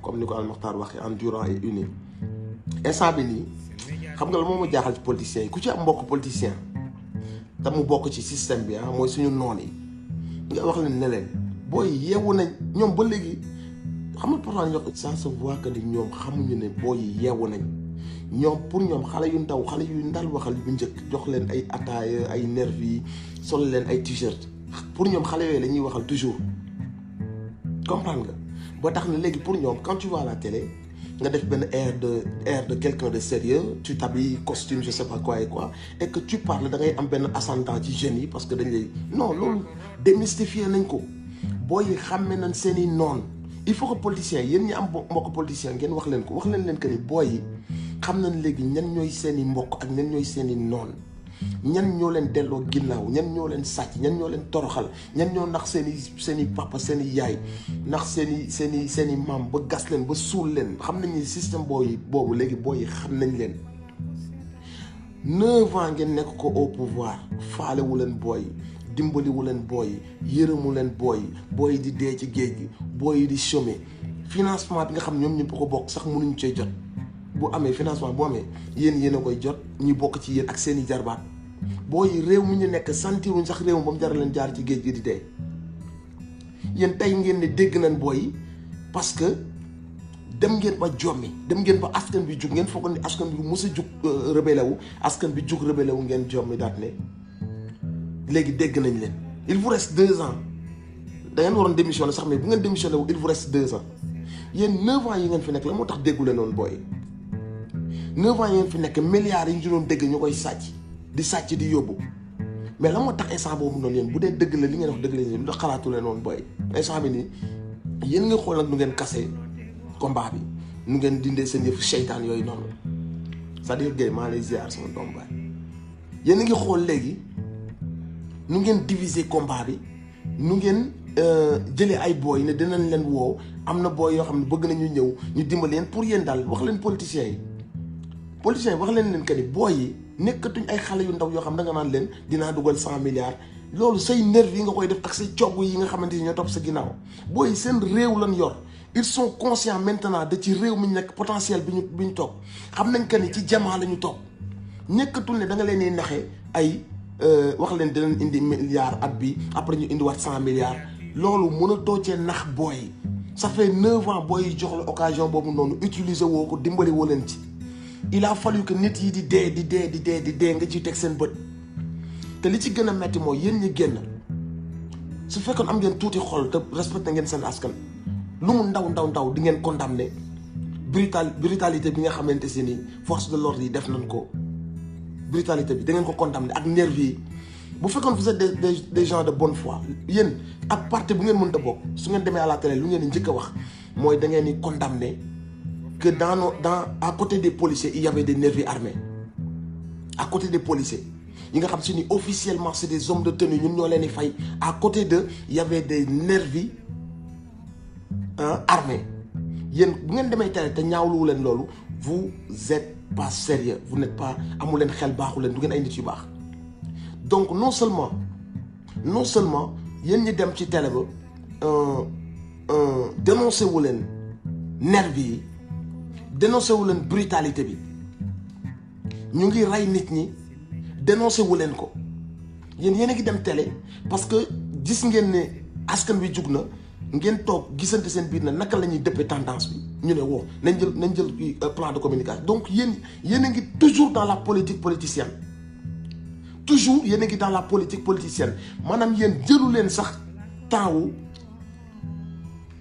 comme ni ko Al Mokhtar waxee endurant et uni instant bi nii xam nga la moom ma jaaxal ci politiciens yi ku ci am mbokk politicien te mu bokk ci système bi mooy suñu noon yi nga wax leen ne leen booy yeewu nañ ñoom ba léegi xam nga pourtant ñoo ça se voit que ni ñoom xamuñu ne booy yeewu nañ ñoom pour ñoom xale yu ndaw xale yu ndal waxal bu njëkk jox leen ay ataaya ay nervi yi sol leen ay t-shirt pour ñoom xale yooyu la ñuy waxal toujours comprendre nga ba tax na léegi pour ñoom quand tu vois la télé nga def benn air de quelqu'un de sérieux tu t'habilles costume je sais pas quoi et quoi et que tu parles da ngay am benn ascendant ci jeunes yi parce que dañ lay non loolu démystifier nañ ko booy yi xàmme nañ seen i noon il faut que politiciens yéen ñi am mbokk politicien ngeen wax leen ko wax leen que ni booy yi xam nañ léegi ñan ñooy seen i mbokk ak ñan ñooy seen i noon ñan ñoo leen delloo ginnaaw ñan ñoo leen sàcc ñan ñoo leen toroxal ñan ñoo nax seen i papa seen i yaay nax seen i maam ba gas leen ba suul leen xam nañ ni système boobu léegi booy yi xam nañ leen 9 ans ngeen nekk ko au pouvoir faalewu leen booy dimbaliwu leen booy yërëmu leen booy di dee ci géej gi booy di chômer financement bi nga xam ñoom ñëpp ko bokk sax mënuñu cee jot bu amee financement bu amee yéen a koy jot ñi bokk ci yéen ak seen i jarbaat booy réew mi ñu nekk sentiruñ sax réew mi ba mu jar leen jaar ci géej gi di dee yéen tey ngeen ne dégg nañ booy parce que dem ngeen ba jommi dem ngeen ba askan bi jug ngeen foog ni askan bi mos a jug rebelle wu askan bi jug rebelle wu ngeen jommi daat ne léegi dégg nañ leen il vous reste 2 ans da ngeen waroon démissionné sax mais bu ngeen démissionné wu il vous reste 2 ans yéen 9 ans yi ngeen fi nekk la moo tax déggu leen noonu booy 9 ans yi ngeen fi nekk milliards yi ñu doon dégg ñu koy sàcc di yóbbu mais la moo tax instant boobu noonu yéen bu dee dëgg la li ngeen wax dëgg la lu tax xalaatu leen noonu booy instant bi nii yéen nga xool nag nu ngeen kase combat bi nu ngeen dindee seen yëfu seytaan yooyu noonu c'est-à-dire Guèye maa lay ziar sama doom baay yéen a ngi xool léegi nu ngeen diviser combat bi nu ngeen jëlee ay booy ne dinañ leen woow am na booy yoo xam ne bëgg nañu ñëw ñu dimbali leen pour yéen daal wax leen politiciens yi wax leen que ni booy yi nekkatuñ ay xale yu ndaw yoo xam da nga naan leen dinaa dugal 100 milliards loolu say nerf yi nga koy def ak say cogg yi nga xamante ni ñoo topp sa ginnaaw booy seen réew lañ yor ils sont conscients maintenant de ci réew mi ñu nekk potentiel bi ñu toog xam nañ que ni ci jamaa la ñu toog nekkatul ne da nga leen di naxee ay wax leen dinañ indi milliards at bi après ñu indiwaat 100 milliards loolu mënatoo cee nax booy ça fait 9 ans booy jox la occasion boobu noonu utiliser woo ko dimbali woo leen ci il a fallu que nit yi di dee nga ciy teg seen bët te li ci gën a metti mooy yéen ñi génn su fekkoon am ngeen tuuti xol te respecté ngeen seen askan lu mu ndaw di ngeen condamné brutalité bi nga xamante si ni force de l'ordre yi def nañ ko brutalité bi da ngeen ko condamné ak nervi yi bu fekkoon vous êtes des gens de bonne foi yéen ak parti bu ngeen mënta bokk su ngeen demee à la télé lu ngeen di njëkk a wax mooy da ngeen di condamné que à côté des policiers il y avait des nervis armés à côté des policiers yi nga xam si ni officiellement c'est des hommes de tenue ñun ñoo leen di fay à côté d'eux il y avait des nervis armés yéen bu ngeen demee télé te ñaawluwu leen loolu vous êtes pas sérieux vous n'êtes pas amu leen xel baaxu leen du ngeen ay nit yu baax donc non seulement yéen ñi dem ci télé ba dénoncé wu leen nervi yi dénoncé wu leen brutalité bi ñu ngi rey nit ñi dénoncé wu leen ko yéen a ngi dem télé parce que gis ngeen ne askan wi jug na ngeen toog gisante seen biir na naka la ñuy dëppee tendance bi ñu ne woo nañ jël plan de communication donc yéen a ngi toujours dans la politique politicienne toujours yéen a ngi dans la politique politicienne maanaam yéen jëlu leen sax temps wu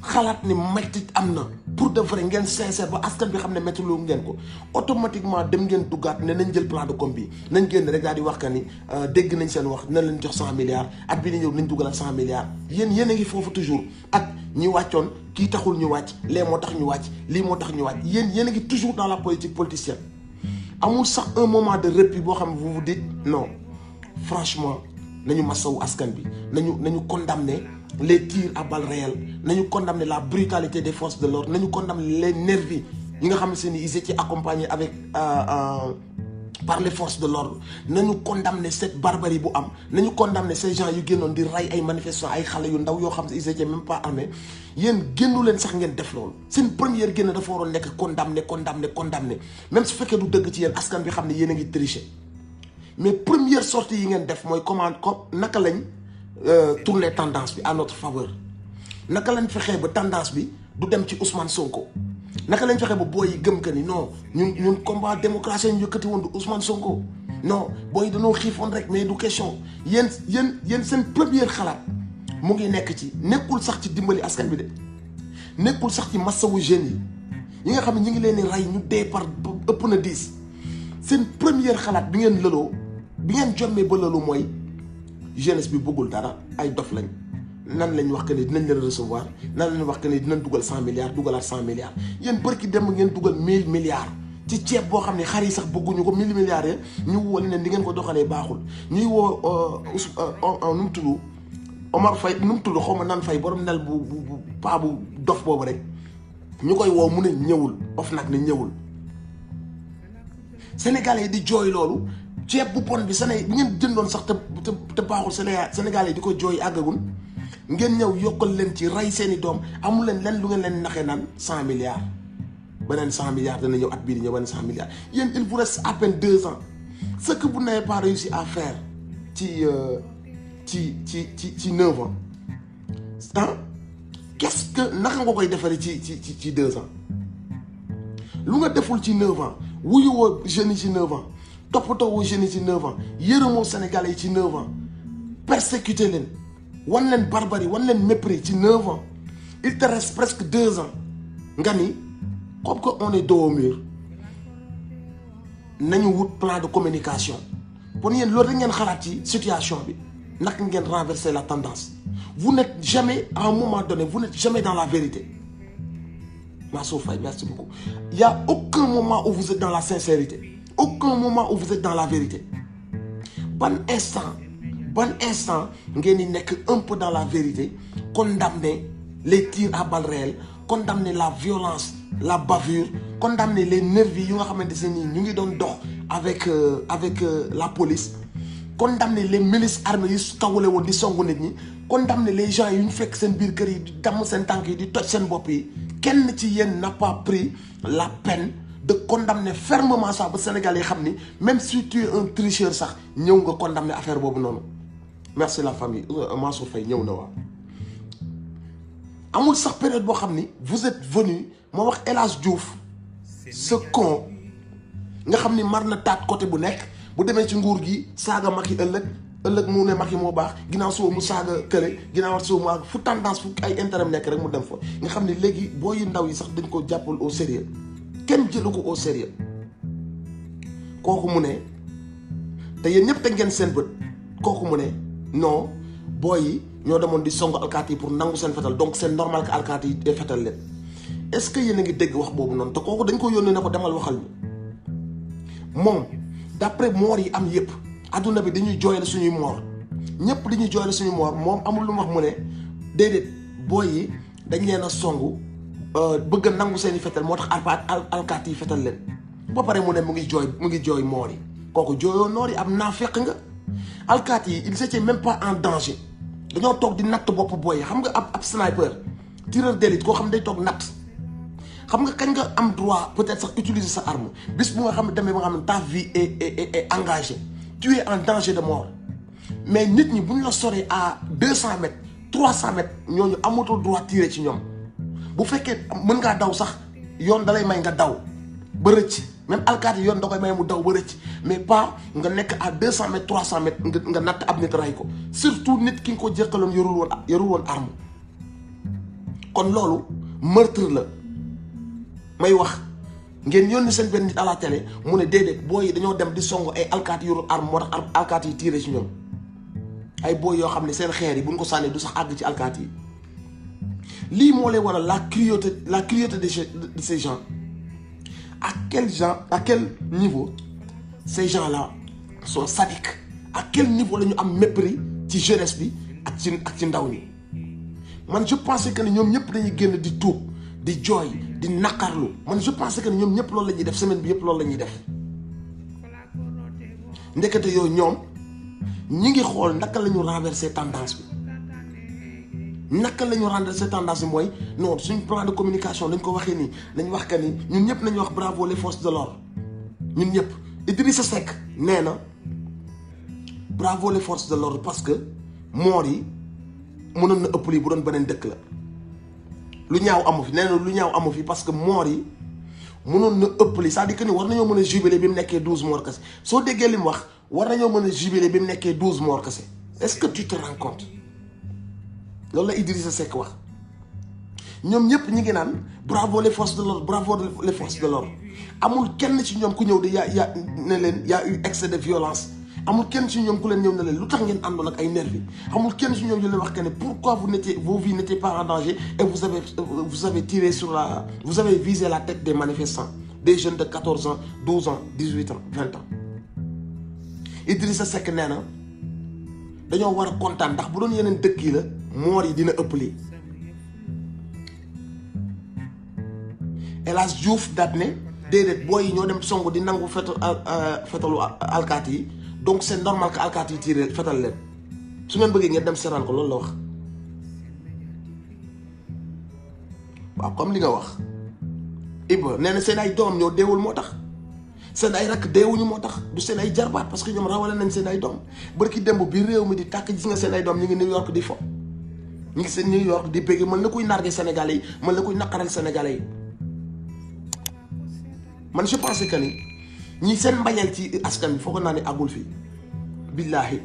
xalaat ni mettit am na pour de vrai ngeen sincère ba askan bi xam ne métti lu ngeen ko automatiquement dem ngeen duggaat ne nañ jël plan de com bi nañ génn rek daal di wax que ni dégg nañ seen wax nañ leen jox 100 milliards at bi ni ñëw nañ dugalal 100 milliards yéen a ngi foofu toujours ak ñi wàccoon kii taxul ñu wàcc lee moo tax ñu wàcc lii moo tax ñu wàcc yéen a ngi toujours dans la politique politicienne amul sax un moment de répit boo xam ne vous vous dites non franchement nañu masawu askan bi nañu condamner les tirs à balles réelles nañu condamner la brutalité des forces de l'ordre nañu condamner les nervis yi nga xam ne ils étaient accompagnés avec par les forces de l'ordre nañu condamner cette barbarie bu am nañu condamner ces gens yu génnoon di rey ay manifestants ay xale yu ndaw yoo xam ne ils étaient même pas armés yéen génnu leen sax ngeen def loolu seen première génn dafa waroon nekk condamné même su fekkee du dëgg ci yéen askan bi xam ne yéen a ngi tricher mais première sortie yi ngeen def mooy naka lañ tourner tendance bi à notre faveur naka lañ fexee ba tendance bi du dem ci Ousmane Sonko naka lañ fexe ba booy yi gëm que ni non ñun combat démocratie ñu yëkkati woon du Ousmane Sonko non booy dañoo xiifoon rek mais du question yéen seen première xalaat mu ngi nekk ci nekkul sax ci dimbali askan bi de nekkul sax ci massawu jeunes yi nga xam ne ñu ngi leen di rey ñu dee par ëpp na 10 seen première xalaat bi ngeen lëloo bi ngeen jommee ba lëloo mooy jeunesse bi bëggul dara ay dof lañ. nan lañ wax que ne dinañ leen recevoir nan lañ wax que ne dinañ dugal 100 milliards dugalaat 100 milliards yéen bërki dem ngeen dugal 1000 milliards ci ceeb boo xam ne xar yi sax bëgguñu ko 1000 milliards ya ñu woo leen di ngeen ko doxalee baaxul ñuy woo nu mu tudd Omar Faye nu mu tudd xaw ma nan Faye borom nel bu paa bu dof boobu rek ñu koy woo mu ne ñëwul of nag ne ñëwul Sénégalais yi di jooy loolu ceeb bu bon bi bi ngeen jëndoon sax te baaxul Sénégalais yi di ko jooy àggagul ngeen ñëw yokkal leen ci rey seeni doom amul leen lu ngeen leen naxee naan 100 milliards beneen 100 milliards dana ñëw at bii di ñëw beneen 100 milliards yéen il vous reste à peine 2 ans ce que vous n'avez pas réussi à faire ci 9 ans ah qu'est-ce que naka nga koy defaree ci 2 ans lu nga deful ci 9 ans wuyu woo jeunes yi ci 9 ans toppatoo woo jeunes yi ci 9 ans yërëmoo Sénégalais yi ci 9 ans persécuté leen. wan leen barbarie wan leen mépris ci 9 ans il te reste presque 2 ans nga ni comme que on est dos au mur nañu wut plan de communication pour yéen loolu rek ngeen xalaat ci situation bi naka ngeen renverser la tendance vous n'êtes jamais à un moment donné vous n'êtes jamais dans la vérité Mansour Faye merci beaucoup il y a aucun moment où vous êtes dans la sincérité aucun moment où vous êtes dans la vérité ban instant ngeen di nekk un peu dans la vérité condamner les tirs à balles réelles condamner la violence la bavure condamner les nervis yu nga xamante ne nii ñu ngi doon dox avec la police condamner les milices armées yu kawule woon di songu nit ñi condamner les gens yu ñu fekk seen biir kër yi di damm seen tànk yi di toj seen bopp yi kenn ci yéen n'a pas pris la peine de condamner fermement ça ba Sénégal yi xam ni même si tu es un tricheur sax ñëw nga condamner affaire boobu noonu. merci la famille Mansour Faye ñëw na waaw amul sax période boo xam ni vous êtes venu ma wax El Hadj Diouf ce con nga xam ni mar na taat côté bu nekk bu demee ci nguur gi saaga Macky ëllëg mu ne Macky moo baax ginnaaw suba mu saaga kële ginnaaw suba mu fu tendance fu ay intérêt nekk rek mu dem fa nga xam ne léegi booy yu ndaw yi sax dañ ko jàppal au sérieux kenn jëlu ko au sérieux kooku mu ne te yéen ñëpp teg ngeen seen bët kooku mu ne non booy yi ñoo demoon di songu alkaati yi pour nangu seen fetal donc c'est normal que alkaati yi fetal leen est-ce que yéen a ngi dégg wax boobu noonu te kooku dañ ko yónnee ne ko demal waxal ñu moom d'après moor yi am yëpp adduna bi dañuy jooyal suñuy moor ñëpp dañuy jooyal suñuy moor moom amul lu mu wax mu ne déedéet booy yi dañ leen a songu bëgg a nangu seen i fetal moo tax alkaati yi fetal leen ba pare mu ne mu ngi jooy moor yi kooku jooyoo noor yi am naa fekk nga alkaati yi ils étaient même pas en danger dañoo toog di natt bopp booy yi xam nga ab sniper tireur d'élite koo xam ne day toog natt xam nga kañ nga am droit peut-être sax utiliser sa arme bis bu nga xam ne demee ba nga xam ne ta vie est engagée tu es en danger de mort mais nit ñi bu ñu la soree à 200 mètres 300 mètres ñooñu amatul droit tirer ci ñoom bu fekkee mën ngaa daw sax yoon dalay may nga daw ba rëcc même alkaati yoon da koy may mu daw ba rëcc mais pas nga nekk à 200 mètres 300 mètres nga natt ab nit ray ko surtout nit ki nga ko jëkkaloon yorul woon arme kon loolu meurtre la may wax ngeen yónni seen benn nit à la télé mu ne déedéet booy yi dañoo dem di songu ay alkaati yorul arme moo tax alkaati yi tiré ci ñoom ay booy yoo xam ne seen xeer yi buñ ko sànnee du sax àgg ci alkaati yi lii moo lay waral la cruauté de ces gens à quel niveau ces gens-là sont sadiques à quel niveau la ñu am mépris ci jeunesse bi ak ci ndaw ñi man je pensais que ne ñoom ñëpp dañuy génn di tuub di jooy di naqarlu man je pensais que ne ñoom ñëpp loolu la ñuy def semaine bi yëpp loolu la ñuy def ndekete yooyu ñoom ñi ngi xool naka la ñu renverser tendance bi naka la ñu renverser tendance bi mooy non suñ plan de communication dañ ko waxee nii nañ wax que ni ñun ñëpp nañ wax bravo les forces de l'ordre ñun ñëpp Idrissa Seck nee na bravo les forces de l'ordre parce que moor yi mënoon na ëpp lii bu doon beneen dëkk la lu ñaaw amu fi nee na lu ñaaw amu fi parce que moor yi mënoon na ëpp lii c'est-à-dire que ni war nañoo mën a jubiler bi mu nekkee 12 morts kese soo déggee li mu wax war nañoo mën a jubiler bi mu nekkee 12 morts kese est-ce que tu te rends compte loolu la Idrissa Seck wax ñoom ñëpp ñi ngi naan bravo les forces de l'ordre bravo les forces de l'ordre amul kenn ci ñoom ku ñëw de yaa ne leen y a eu excès de violence amul kenn ci ñoom ku leen ñëw ne leen lu tax ngeen àndoon ak ay nervi amul kenn ci ñoom yu leen wax que ne pourquoi vos vies n'étaient pas en danger et vous avez tiré vous avez visé la tête des manifestants des jeunes de 14 ans 12 ans 18 ans 20 ans Idrissa Seck nee na dañoo war a kontaan ndax bu doon yeneen dëkk yi la moor yi dina ëpp lii El Hadj Diouf daat ne déedéet booy yi ñoo dem songu di nangu fetalu alkaati yi donc c'est normal que alkaati yi tiré fetal leen su ngeen bëggee ngeen dem seetaan ko loolu la wax waaw comme li nga wax Iba nee na seen ay doom ñoo deewul moo tax seen ay rakk deewuñu moo tax du seen ay jarbaat parce que ñoom rawale nañ seen ay doom barki démb bi réew mi di tàkk gis nga seen ay doom ñu ngi New York di fo ñu ngi seen New York di bëgg mën na kuy narge Sénégalais yi mën na kuy naqaral Sénégalais yi man je pense que ni ñi seen mbañeel ci askan bi foog naa ne àggul fii billaahi